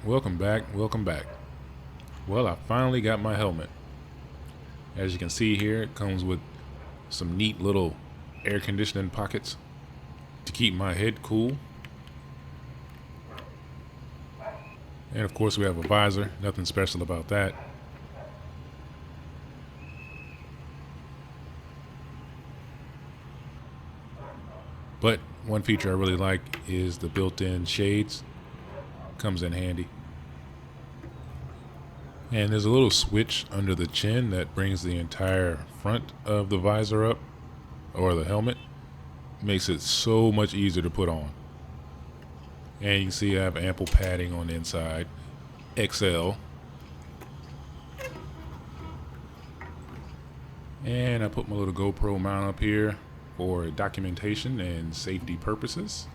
welcome back, welcome back. Well, I finally got my helmet. As you can see here, it comes with some neat little air conditioning pockets to keep my head cool. And of course we have a visor, nothing special about that. But one feature I really like is the built-in shades. Comes in handy. And there's a little switch under the chin that brings the entire front of the visor up, or the helmet. Makes it so much easier to put on. And you can see I have ample padding on the inside, XL. And I put my little GoPro mount up here for documentation and safety purposes.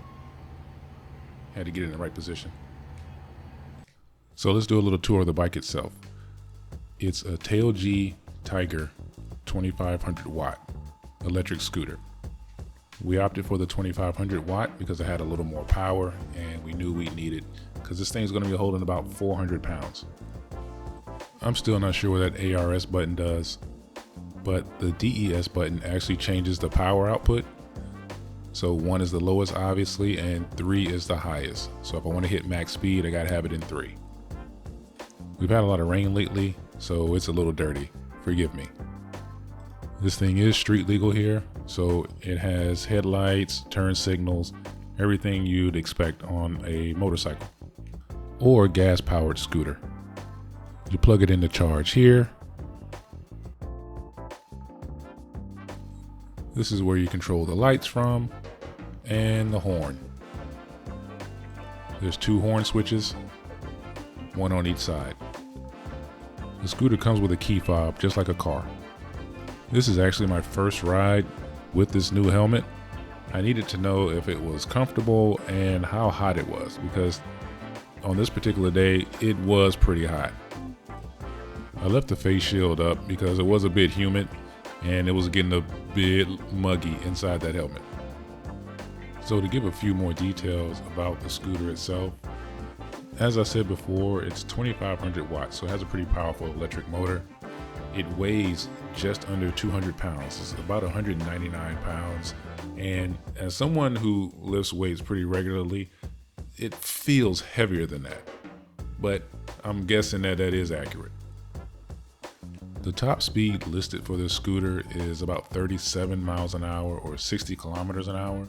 Had to get it in the right position. So let's do a little tour of the bike itself. It's a TailG Tiger 2500 watt electric scooter. We opted for the 2500 watt because it had a little more power and we knew we needed, because this thing's going to be holding about 400 pounds. I'm still not sure what that ARS button does, but the DES button actually changes the power output. So 1 is the lowest obviously and 3 is the highest. So if I want to hit max speed, I got to have it in 3. We've had a lot of rain lately, so it's a little dirty. Forgive me. This thing is street legal here, so it has headlights, turn signals, everything you'd expect on a motorcycle or gas powered scooter. You plug it in to charge here. This is where you control the lights from, and the horn. There's 2 horn switches, 1 on each side. The scooter comes with a key fob, just like a car. This is actually my first ride with this new helmet. I needed to know if it was comfortable and how hot it was, because on this particular day, it was pretty hot. I left the face shield up because it was a bit humid and it was getting a bit muggy inside that helmet. So to give a few more details about the scooter itself, as I said before, it's 2500 watts, so it has a pretty powerful electric motor. It weighs just under 200 pounds. It's about 199 pounds. And as someone who lifts weights pretty regularly, it feels heavier than that. But I'm guessing that is accurate. The top speed listed for this scooter is about 37 miles an hour or 60 kilometers an hour.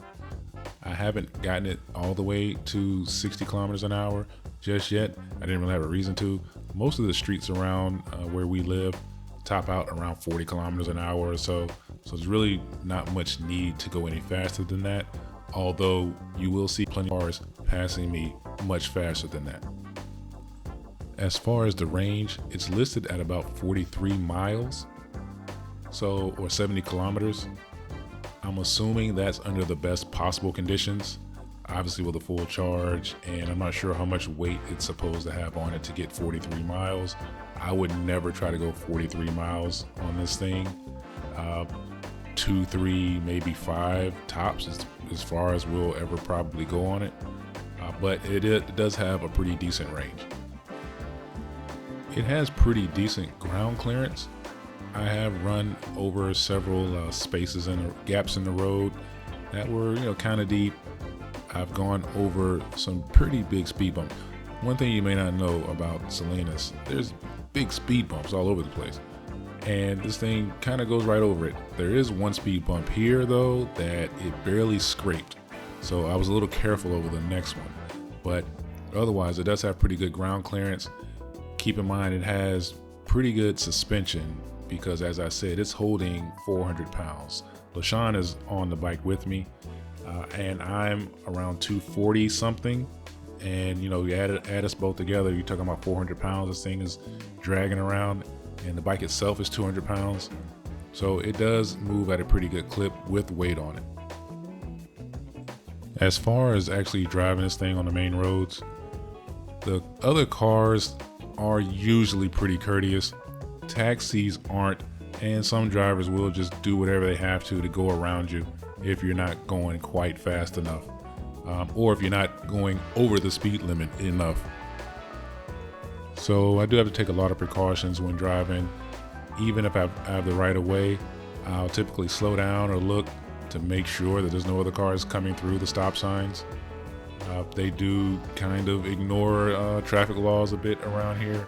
I haven't gotten it all the way to 60 kilometers an hour just yet. I didn't really have a reason to. Most of the streets around where we live top out around 40 kilometers an hour or so. So there's really not much need to go any faster than that. Although you will see plenty of cars passing me much faster than that. As far as the range, it's listed at about 43 miles. So, or 70 kilometers. I'm assuming that's under the best possible conditions, obviously with a full charge, and I'm not sure how much weight it's supposed to have on it to get 43 miles. I would never try to go 43 miles on this thing. 2, 3, maybe 5 tops as far as we'll ever probably go on it. But it does have a pretty decent range. It has pretty decent ground clearance. I have run over several spaces and gaps in the road that were, kind of deep. I've gone over some pretty big speed bumps. One thing you may not know about Salinas, there's big speed bumps all over the place. And this thing kind of goes right over it. There is one speed bump here though that it barely scraped. So I was a little careful over the next one. But otherwise it does have pretty good ground clearance. Keep in mind it has pretty good suspension because, as I said, it's holding 400 pounds. LaShawn is on the bike with me, and I'm around 240 something. And you add us both together, you're talking about 400 pounds. This thing is dragging around, and the bike itself is 200 pounds. So it does move at a pretty good clip with weight on it. As far as actually driving this thing on the main roads, the other cars are usually pretty courteous. Taxis aren't, and some drivers will just do whatever they have to go around you if you're not going quite fast enough, or if you're not going over the speed limit enough. So I do have to take a lot of precautions when driving. Even if I have the right of way, I'll typically slow down or look to make sure that there's no other cars coming through the stop signs. They do kind of ignore traffic laws a bit around here.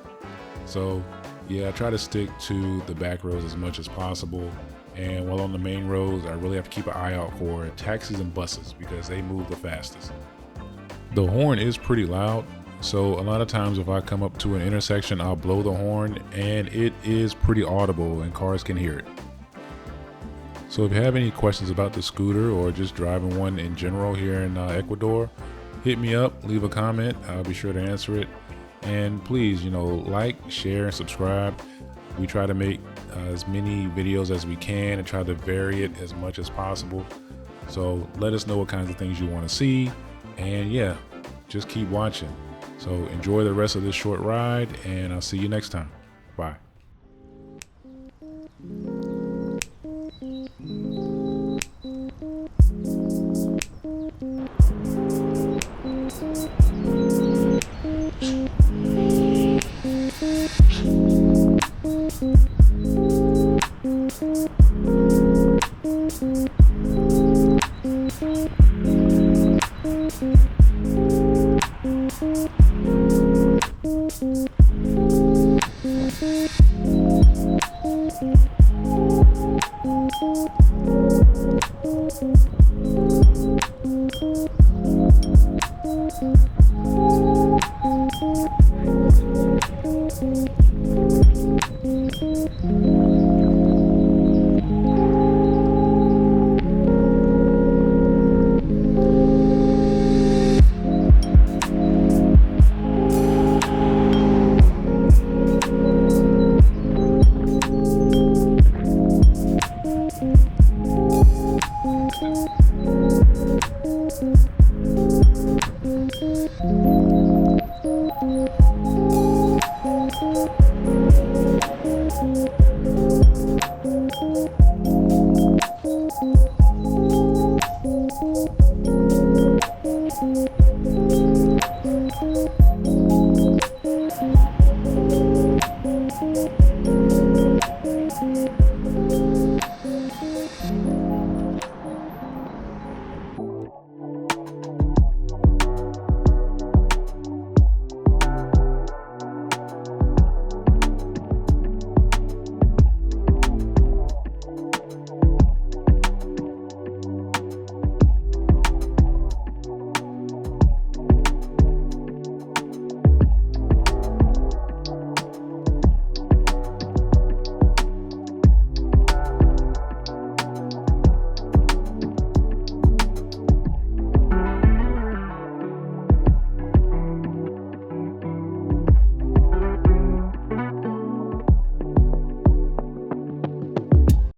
So yeah, I try to stick to the back roads as much as possible. And while on the main roads, I really have to keep an eye out for taxis and buses because they move the fastest. The horn is pretty loud. So a lot of times if I come up to an intersection, I'll blow the horn and it is pretty audible and cars can hear it. So if you have any questions about the scooter or just driving one in general here in Ecuador, hit me up, leave a comment. I'll be sure to answer it. And please, like, share, and subscribe. We try to make as many videos as we can and try to vary it as much as possible. So let us know what kinds of things you want to see. And yeah, just keep watching. So enjoy the rest of this short ride and I'll see you next time. Bye.